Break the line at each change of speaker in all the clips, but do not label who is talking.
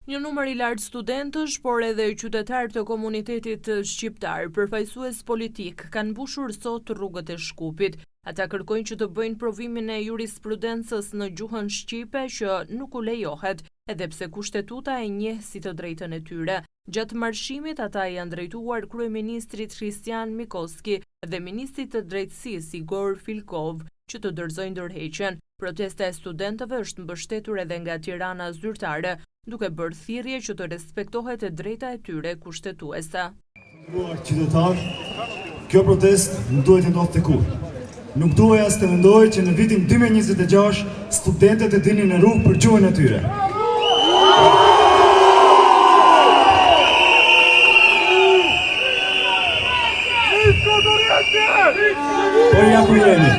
Një numër I lartë studentësh, por edhe qytetarë të komunitetit shqiptar, përfaqësues politik, kanë mbushur sot rrugët e Shkupit. Ata kërkojnë që të bëjnë provimin e jurisprudencës në gjuhën shqipe që nuk u lejohet, edhe pse kushtetuta e njeh si të drejtën e tyre. Gjatë marshimit, ata janë drejtuar kryeministrit Hristian Mikoski dhe ministrit të drejtësisë Igor Filkov që të dorëzojnë ndërheqjen. Protesta e studentëve është mbështetur edhe nga Tirana zyrtare, duke bërë thirrje që të respektohet e drejta e tyre kushtetuese.
Qytetar, kjo protestë nuk duhet të ndodhte kurrë. Nuk duhet as të mendoj që në vitin 2026 studentët e dilnin në rrugë për gjuhën e tyre. Po ja ku jemi.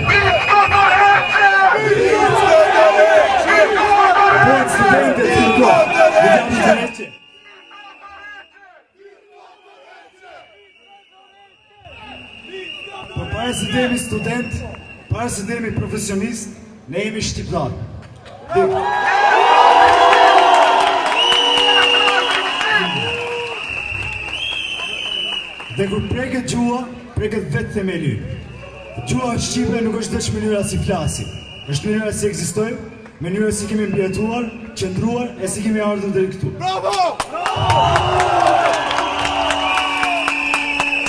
Po para se të jemi student, para se të jemi profesionist, ne jemi shqiptar. Dhe kur preket gjua, preket vetë themeli. Gjua shqipe nuk është vetëm mënyra si flasim, është mënyra si ekzistojmë, mënyra si kemi mbijetuar, qëndruar e si kemi ardhur deri këtu. Bravo!